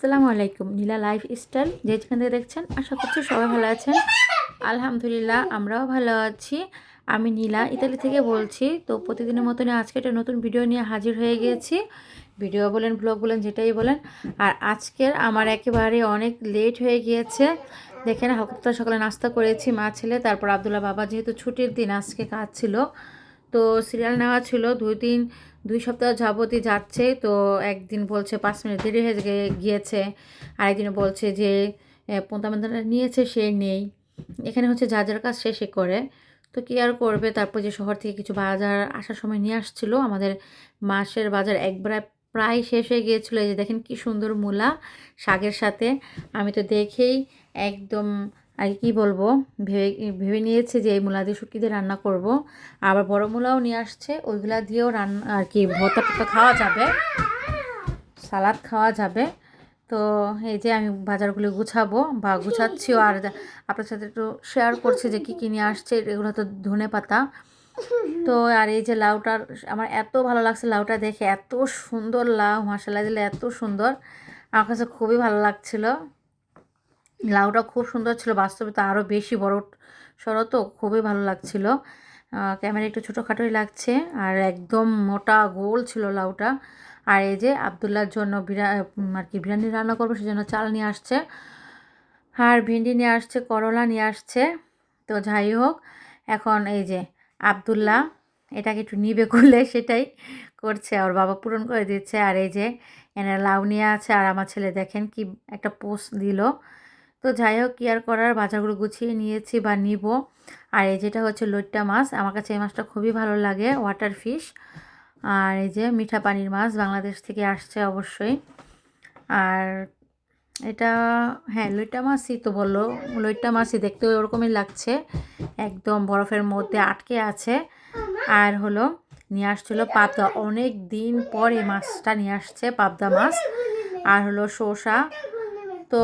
আসসালামু আলাইকুম। নীলা লাইফস্টাইল যেখান থেকে দেখছেন, আশা করছি সবাই ভালো আছেন। আলহামদুলিল্লাহ, আমরাও ভালো আছি। আমি নীলা ইতালি থেকে বলছি। তো প্রতিদিনের মতনই আজকে একটা নতুন ভিডিও নিয়ে হাজির হয়ে গিয়েছি। ভিডিও বলেন, ব্লগ বলেন, যেটাই বলেন। আর আজকের আমার একেবারে অনেক লেট হয়ে গিয়েছে। দেখেন, হালকা সকালে নাস্তা করেছি মা ছেলে। তারপর আব্দুল্লাহ বাবা যেহেতু ছুটির দিন, আজকে কাজ ছিল, তো সিরিয়াল নেওয়া ছিল। 2 সপ্তাহ যাবতই যাচ্ছে। তো একদিন বলছে 5 মিনিট দেরি হয়ে গিয়েছে, আরেকদিন বলছে যে 15 মিনিট নিয়েছে, সে নেই। এখানে হচ্ছে যা যার কাজ সে করে। তো কী আর করবে। তারপর যে শহর থেকে কিছু বাজার আসার সময় নিয়ে আসছিল, আমাদের মাসের বাজার একবারে প্রায় শেষ হয়ে গিয়েছিলো। এই যে দেখেন কি সুন্দর মূলা শাকের সাথে। আমি তো দেখেই একদম আর কি বলবো, ভেবে ভেবে নিয়েছি যে এই মূলা দিয়ে শুটকি দিয়ে রান্না করব। আবার বড় মূলাও নিয়ে আসছে, ওইগুলা দিয়েও রান্না আর কি ভর্তা টর্তা খাওয়া যাবে, সালাদ খাওয়া যাবে। তো এই যে আমি বাজারগুলো গুছাবো বা গুছাচ্ছিও, আর আপনার সাথে একটু শেয়ার করছি যে কী কী নিয়ে আসছে। এগুলো তো ধনে পাতা। তো আর এই যে লাউটার, আমার এত ভালো লাগছে লাউটা দেখে, এত সুন্দর লাউ, মাশাআল্লাহ দিলে এত সুন্দর, আমার কাছে খুবই ভালো লাগছিল। লাউটা খুব সুন্দর ছিল, বাস্তবে তো আরও বেশি বড় সড়ো, তো খুবই ভালো লাগছিল। ক্যামেরা একটু ছোটোখাটোই লাগছে, আর একদম মোটা গোল ছিল লাউটা। আর এই যে আবদুল্লার জন্য আর কি বিরিয়ানি রান্না করবো, সেজন্য চাল নিয়ে আসছে, আর ভিন্ডি নিয়ে আসছে, করলা নিয়ে আসছে। তো যাই হোক, এখন এই যে আবদুল্লাহ এটাকে একটু নিবে করলে সেটাই করছে, ওর বাবা পূরণ করে দিচ্ছে। আর এই যে এনে লাউ নিয়ে আছে, আর আমার ছেলে দেখেন কি একটা পোস্ট দিল। তো যাই হোক, কি আর করার, বাজারগুলো গুছিয়ে নিয়েছি বা নিব। আর এই যেটা হচ্ছে লইট্টা মাছ, আমার কাছে এই মাছটা খুবই ভালো লাগে, ওয়াটার ফিশ। আর এই যে মিঠা পানির মাছ, বাংলাদেশ থেকে আসছে অবশ্যই। আর এটা, হ্যাঁ লইট্টা মাছই তো বললো, লইট্টা মাছই, দেখতে ওরকমই লাগছে, একদম বরফের মধ্যে আটকে আছে। আর হলো নিয়ে আসছিলো পাবদা, অনেক দিন পর এই মাছটা নিয়ে আসছে, পাবদা মাছ। আর হলো শসা। তো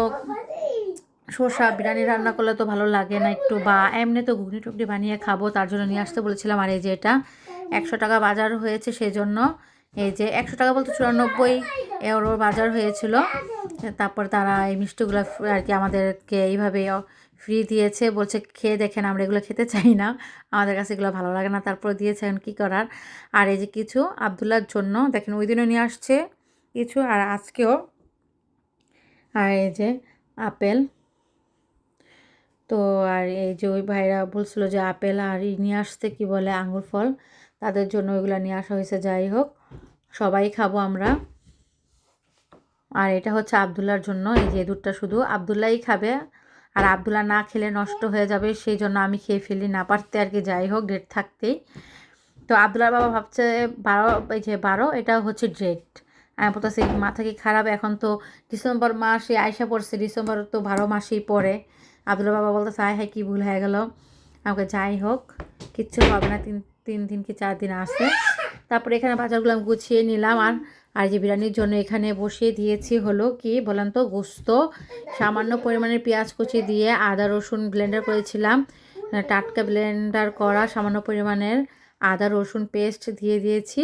শসা বিরিয়ানি রান্না করলে তো ভালো লাগে না একটু, বা এমনি তো ঘুগনি টুগনি বানিয়ে খাবো, তার জন্য নিয়ে আসতে বলেছিলাম। আর এই যে এটা 100 টাকা বাজার হয়েছে, সেই জন্য এই যে 100 টাকা বলতে 94 এর বাজার হয়েছিল। তারপর তারা এই মিষ্টিগুলো আর কি আমাদেরকে এইভাবে ফ্রি দিয়েছে, বলছে খেয়ে দেখেন, আমরা এগুলো খেতে চাই না, আমাদের কাছে এগুলো ভালো লাগে না, তারপর দিয়েছে, এখন কী করার। আর এই যে কিছু আবদুল্লার জন্য দেখেন, ওই দিনও নিয়ে আসছে কিছু, আর আজকেও। আর এই যে আপেল। তো আর এই যে ওই ভাইরা বলছিল যে আপেল আর নিয়ে আসতে, কি বলে আঙ্গুর ফল, তাদের জন্য ওইগুলো নিয়ে আসা হয়েছে। যাই হোক, সবাই খাবো আমরা। আর এটা হচ্ছে আবদুল্লার জন্য, এই যে দুধটা শুধু আবদুল্লাই খাবে, আর আবদুল্লা না খেলে নষ্ট হয়ে যাবে, সেই জন্য আমি খেয়ে ফেলি না পারতে আর কি। যাই হোক, ডেট থাকতেই। তো আবদুল্লার বাবা ভাবছে 12, এই যে 12, এটা হচ্ছে ডেট। আমি বলতেছি মাথা কি খারাপ, এখন তো ডিসেম্বর মাসে আইসা পড়ছে, ডিসেম্বর তো 12 মাসেই পড়ে। আবদুল্লার বাবা বলতেছে হায় হায় কী ভুল হয়ে গেল। আমাকে যাই হোক, কিচ্ছু হবে না, 3 দিন কি 4 দিন আসে। তারপরে এখানে বাজারগুলো আমি গুছিয়ে নিলাম। আর যে বিরিয়ানির জন্য এখানে বসিয়ে দিয়েছি হলো কি বলেন তো, গোস্ত, সামান্য পরিমাণের পেঁয়াজ কুচি দিয়ে আদা রসুন ব্লেন্ডার করেছিলাম, টাটকা ব্লেন্ডার করা সামান্য পরিমাণের আদা রসুন পেস্ট দিয়ে দিয়েছি।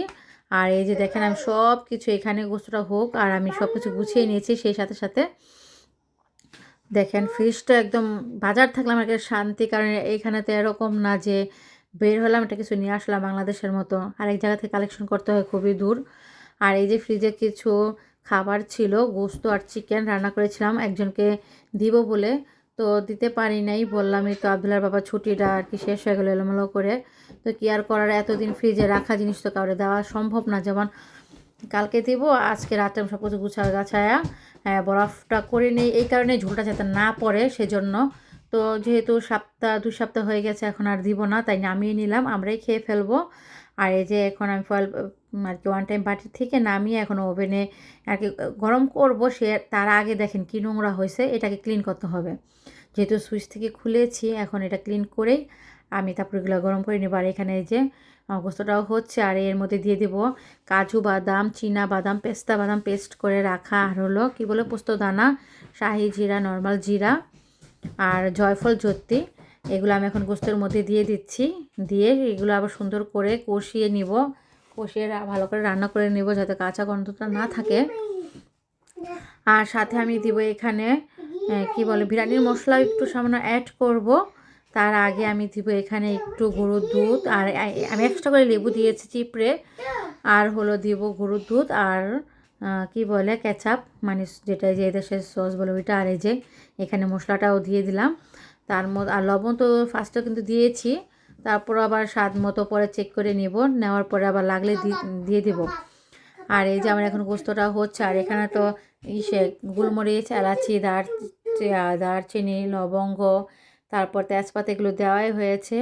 আর এই যে দেখেন, আমি সব কিছু এখানে গোস্তটা হোক, আর আমি সব কিছু গুছিয়ে নিয়েছি। সেই সাথে সাথে দেখেন ফ্রিজটা একদম, বাজার থাকলাম একটা শান্তি, কারণ এইখানে তো এরকম না যে বের হলাম এটা কিছু নিয়ে আসলাম বাংলাদেশের মতো, আরেক জায়গা থেকে কালেকশন করতে হয়, খুবই দূর। আর এই যে ফ্রিজে কিছু খাবার ছিল, গোস্ত আর চিকেন রান্না করেছিলাম একজনকে দিব বলে, তো দিতে পারি নাই, বললামই তো আবদুল্লার বাবা ছুটিটা আর কি শেষ হয়ে গেলো এলোমেলো করে। তো কি আর করার, এতদিন ফ্রিজে রাখা জিনিস তো কাউরে দেওয়া সম্ভব না, যেমন কালকে দিব, আজকে রাতে সব কিছু গাছায়া বরফটা করে নেই, এই কারণে ঝোলটা যাতে না পড়ে সেজন্য। তো যেহেতু 2 সপ্তাহ হয়ে গেছে, এখন আর দিব না, তাই নামিয়ে নিলাম, আমরাই খেয়ে ফেলবো। আর এই যে এখন আমি ফয়েল আর কি ওয়ান টাইম বাটির থেকে নামিয়ে এখন ওভেনে আর কি গরম করব, সে তার আগে দেখেন কি নোংরা হয়েছে, এটাকে ক্লিন করতে হবে। যেহেতু সুইচ থেকে খুলেছি, এখন এটা ক্লিন করেই আমি তারপর এগুলো গরম করে নেব। আর এখানে এই যে গোস্তটাও হচ্ছে, আর এর মধ্যে দিয়ে দেবো কাজু বাদাম, চীনা বাদাম, পেস্তা বাদাম পেস্ট করে রাখা, আর হলো কী বলে পোস্ত দানা, শাহি জিরা, নর্মাল জিরা, আর জয়ফল জ্যোতি, এগুলো আমি এখন গোস্তের মধ্যে দিয়ে দিচ্ছি। দিয়ে এগুলো আবার সুন্দর করে কষিয়ে নিব, কষিয়ে ভালো করে রান্না করে নেব, যাতে কাঁচা গন্ধটা না থাকে। আর সাথে আমি দিব এখানে কি বলে বিরিয়ানির মশলা একটু সামান্য অ্যাড করব। তার আগে আমি দিব এখানে একটু গরুর দুধ, আর আমি এক্সট্রা করে লেবু দিয়েছি চিপড়ে, আর হলো দিব গরুর দুধ আর কি বলে কেচাপ, মানে যেটা যে দেশের সস বলে ওইটা। আর এই যে এখানে মশলাটাও দিয়ে দিলাম। তার মধ্যে আর লবণ তো ফার্স্টে কিন্তু দিয়েছি, তারপর আবার স্বাদ মতো পরে চেক করে নেব, নেওয়ার পরে আবার লাগলে দিয়ে দিব। আর এই যে আমার এখন গোস্তটা হচ্ছে, আর এখানে তো ইসে গোলমরিচ, এলাচি, দারচিনি, লবঙ্গ, তারপর তেজপাতা এগুলো দেওয়াই হয়েছে।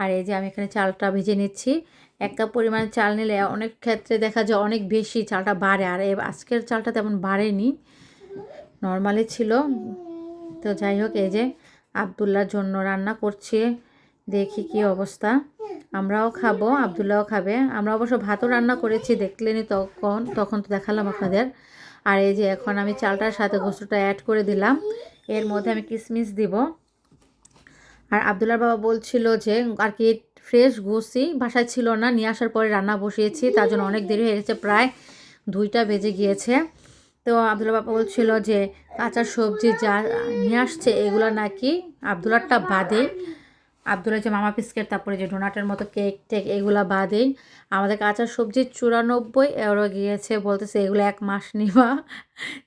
আর এই যে আমি এখানে চালটা ভেজে নিচ্ছি। এক কাপ পরিমাণ চাল নিলে অনেক ক্ষেত্রে দেখা যায় অনেক বেশি চালটা বাড়ে, আর আজকের চালটা তেমন বাড়েনি, নর্মালি ছিল। তো যাই হোক, এই যে আবদুল্লার জন্য রান্না করছি, দেখি কি অবস্থা। আমরাও খাবো, আবদুল্লাও খাবে। আমরা অবশ্য ভাতও রান্না করেছি, দেখলেনি তখন তো দেখালাম আপনাদের। আর এই যে এখন আমি চালটার সাথে গোস্তটা অ্যাড করে দিলাম, এর মধ্যে আমি কিশমিশ দিব। আর আবদুল্লার বাবা বলছিল যে আর কি ফ্রেশ গোশই বাসায় ছিল না, নিয়ে আসার পরে রান্না বসিয়েছি, তার জন্য অনেক দেরি হয়ে গেছে, প্রায় 2টা বেজে গিয়েছে। তো আবদুল্লার বাবা বলছিল যে কাঁচা সবজি যা নিয়ে আসছে এগুলো নাকি আবদুল্লারটা বাদেই, আবদুল্লার যে মামা বিস্কিট, তারপরে যে ডোনাটের মতো কেক টেক এগুলো বাদেই আমাদের কাঁচা সবজি 94 € গিয়েছে, বলতেছে এগুলো 1 মাস নিবা।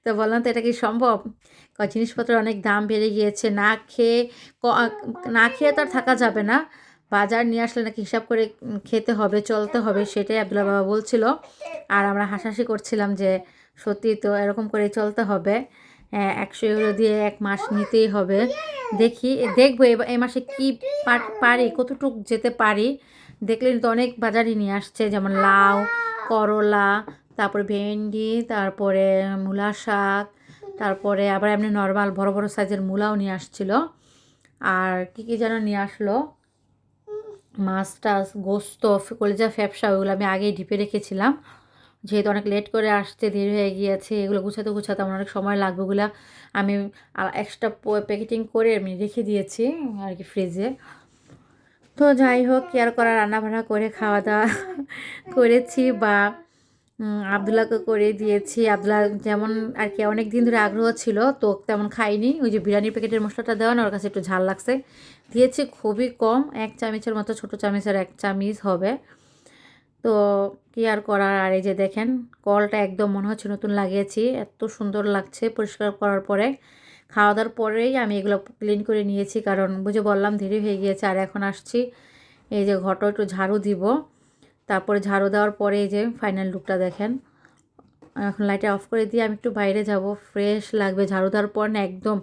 তো বললাম তো এটা কি সম্ভব, জিনিসপত্রের অনেক দাম বেড়ে গিয়েছে, না খেয়ে তো আর থাকা যাবে না, বাজার নিয়ে আসলে নাকি হিসাব করে খেতে হবে, চলতে হবে, সেটাই আবদুল্লাহ বাবা বলছিল। আর আমরা হাসাহাসি করছিলাম যে সত্যি তো এরকম করে চলতে হবে, 100 € দিয়ে 1 মাস নিতেই হবে। দেখবো এই মাসে কি পারি, কতটুক যেতে পারি। দেখলেন তো অনেক বাজারই নিয়ে আসছে, যেমন লাউ, করলা, তারপরে ভেন্ডি, তারপরে মূলা শাক, তারপরে আবার এমনি নর্মাল বড় বড় সাইজের মূলাও নিয়ে আসছিল। আর কি যেন নিয়ে আসলো, মাছ টাছ, গোস্ত, কলিজা, ফ্যাপসা, ওইগুলো আমি আগেই ঢিপে রেখেছিলাম, যেহেতু অনেক লেট করে আসতে দেরি হয়ে গিয়েছে, এগুলো গুছাতে আমার অনেক সময় লাগবে, ওগুলো আমি এক্সট্রা প্যাকেটিং করে আমি রেখে দিয়েছি আর কি ফ্রিজে। তো যাই হোক, কেয়ার করা, রান্নাবান্না করে খাওয়া দাওয়া করেছি, বা আবদুল্লাহকে করে দিয়েছি। আবদুল্লাহ যেমন আর কি অনেক দিন ধরে আগ্রহ ছিল, তো তেমন খাইনি, ওই যে বিরিয়ানির প্যাকেটের মশলাটা দেওয়া না, ওর কাছে একটু ঝাল লাগছে, দিয়েছি খুবই কম, 1 চামচের মতো, ছোটো চামচের 1 চামচ হবে। তো কি আর করার। আর এই যে দেখেন কলটা একদম মনে হচ্ছে নতুন লাগিয়েছি, এত সুন্দর লাগছে পরিষ্কার করার পরে। খাওয়া দাওয়ার পরেই আমি এগুলো ক্লিন করে নিয়েছি, কারণ বুঝে বললাম দেরি হয়ে গিয়েছে। আর এখন আসছি এই যে ঘরটা একটু ঝাড়ু দিব, তারপরে ঝাড়ু দেওয়ার পরে এই যে ফাইনাল লুকটা দেখেন। এখন লাইটটা অফ করে দিয়ে আমি একটু বাইরে যাব, ফ্রেশ লাগবে ঝাড়ু দেওয়ার পর না, একদম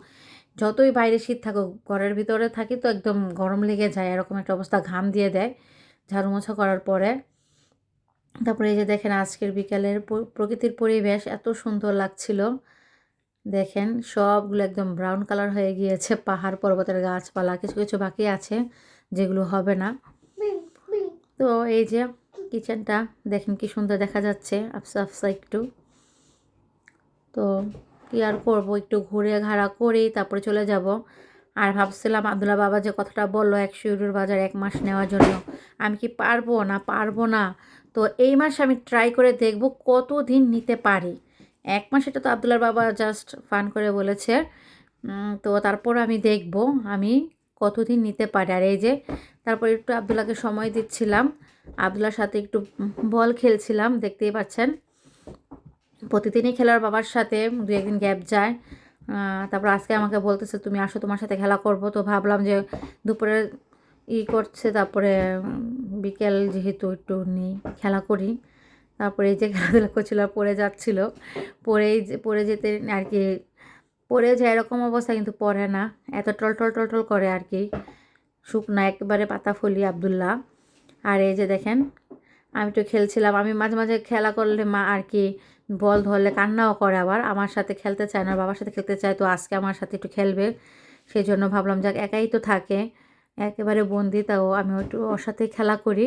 যতই বাইরে শীত থাকুক, ঘরের ভিতরে থাকি তো একদম গরম লেগে যায়, এরকম একটা অবস্থা, ঘাম দিয়ে দেয় ঝাড়ু মোছা করার পরে। তারপরে এই যে দেখেন আজকের বিকালের প্রকৃতির পরিবেশ এত সুন্দর লাগছিল, দেখেন সবগুলো একদম ব্রাউন কালার হয়ে গিয়েছে, পাহাড় পর্বতের গাছপালা, কিছু কিছু বাকি আছে যেগুলো হবে না। তো এই যে কিচেনটা দেখেন কি সুন্দর দেখা যাচ্ছে, আফসা আফসা একটু। তো কি আর করবো, একটু ঘুরে ঘাড়া করেই তারপরে চলে যাব। আর ভাবছিলাম আবদুল্লাহ বাবা যে কথাটা বললো 100 € বাজার 1 মাস নেওয়ার জন্য, আমি কি পারবো না। তো এই মাসে আমি ট্রাই করে দেখব কতদিন নিতে পারি। 1 মাস এটা তো আবদুল্লাহর বাবা জাস্ট ফান করে বলেছে, তো তারপর আমি দেখব আমি কতদিন নিতে পারি। আর এই যে তারপর একটু আবদুল্লাহকে সময় দিচ্ছিলাম, আবদুল্লাহর সাথে একটু বল খেলছিলাম, দেখতেই পাচ্ছেন প্রতিদিনই খেলার বাবার সাথে 2-1 দিন গ্যাপ যায়। তারপর আজকে আমাকে বলতেছে তুমি আসো, তোমার সাথে খেলা করব। তো ভাবলাম যে দুপুরে করছে, তারপরে বিকেল যেহেতু একটু নেই, খেলা করি। তারপরে এই যে খেলাধুলা করছিল, পড়ে যাচ্ছিল, পড়ে যেতে আর কি, পড়ে যায় এরকম অবস্থা, কিন্তু পড়ে না, এত টল করে আর কি, শুকনা একেবারে পাতা ফলি আবদুল্লাহ। আর এই যে দেখেন আমি একটু খেলছিলাম, আমি মাঝে মাঝে খেলা করলে মা আর কি বল ধরলে কান্নাও করে, আবার আমার সাথে খেলতে চায় না, বাবার সাথে খেলতে চায়। তো আজকে আমার সাথে একটু খেলবে, সেই জন্য ভাবলাম যাক, একাই তো থাকে একেবারে বন্দি, তাও আমি একটু ওর সাথে খেলা করি,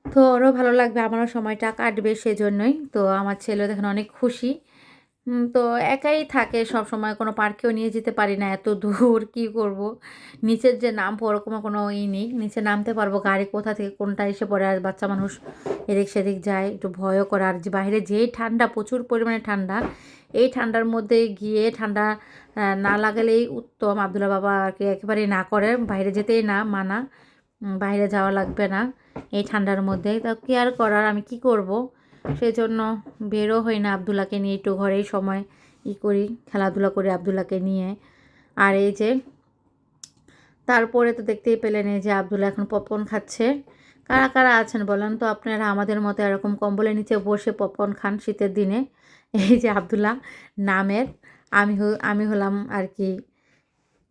তো ওরও ভালো লাগবে, আমারও সময়টা কাটবে, সেজন্যই। তো আমার ছেলেও দেখেন অনেক খুশি। তো একাই থাকে সব সময়, কোনো পার্কেও নিয়ে যেতে পারি না, এত দূর কি করব। নিচের যে নামবো ওরকম কোনো নেই, নিচে নামতে পারবো, গাড়ি কোথা থেকে কোনটা এসে পড়ে, আর বাচ্চা মানুষ এদিক সেদিক যায়, একটু ভয়ও করে। আর যে বাইরে যেই ঠান্ডা, প্রচুর পরিমাণে ঠান্ডা, এই ঠান্ডার মধ্যে গিয়ে ঠান্ডা না লাগালেই উত্তম। আবদুল্লাহ বাবাকে একেবারেই না করে, বাইরে যেতেই না মানা, বাইরে যাওয়া লাগবে না এই ঠান্ডার মধ্যে। তা কি আর করার, আমি কি করব, সেই জন্য বেরও হই না আবদুল্লাহকে নিয়ে, একটু ঘরেই সময় করি, খেলাধুলা করি আবদুল্লাহকে নিয়ে। আর এই যে তারপরে তো দেখতেই পেলেন এই যে আবদুল্লাহ এখন পপকর্ন খাচ্ছে। কারা কারা আছেন বলেন তো আপনারা আমাদের মতো এরকম কম্বলের নিচে বসে পপকর্ন খান শীতের দিনে? এই যে আবদুল্লাহ নামের, আমি হলাম আর কি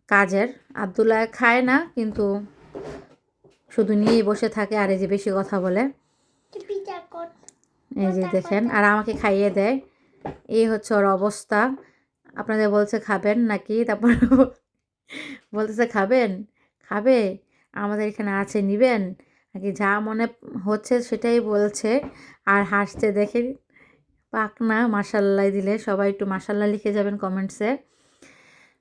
কাজের। আবদুল্লাহ খায় না কিন্তু শুধু নিয়েই বসে থাকে, আর এই যে বেশি কথা বলে, এই যে দেখেন, আর আমাকে খাইয়ে দেয়। এই হচ্ছে ওর অবস্থা। আপনাদের বলছে খাবেন নাকি, তারপর বলতেছে খাবেন, খাবে, আমাদের এখানে আছে নিবেন নাকি, যা মনে হচ্ছে সেটাই বলছে। আর হাসতে দেখে পাকনা মাশাল্লাহ দিলে সবাই একটু মাশাল্লাহ লিখে যাবেন কমেন্টসে।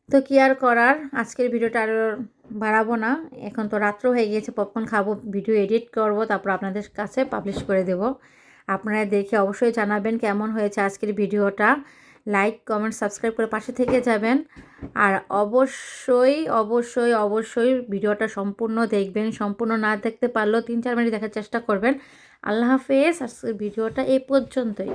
তো কি আর করার, আজকের ভিডিওটা আর বাড়াবো না, এখন তো রাত্র হয়ে গিয়েছে, পপকর্ন খাবো, ভিডিও এডিট করব, তারপর আপনাদের কাছে পাবলিশ করে দেব। আপনারা দেখে অবশ্যই জানাবেন কেমন হয়েছে আজকের ভিডিওটা। লাইক কমেন্ট সাবস্ক্রাইব করে পাশে থেকে যাবেন। আর অবশ্যই অবশ্যই অবশ্যই ভিডিওটা সম্পূর্ণ দেখবেন, সম্পূর্ণ না দেখতে পারলেও 3-4 মিনিট দেখার চেষ্টা করবেন। আল্লাহ হাফেজ। আজকের ভিডিওটা এই পর্যন্তই।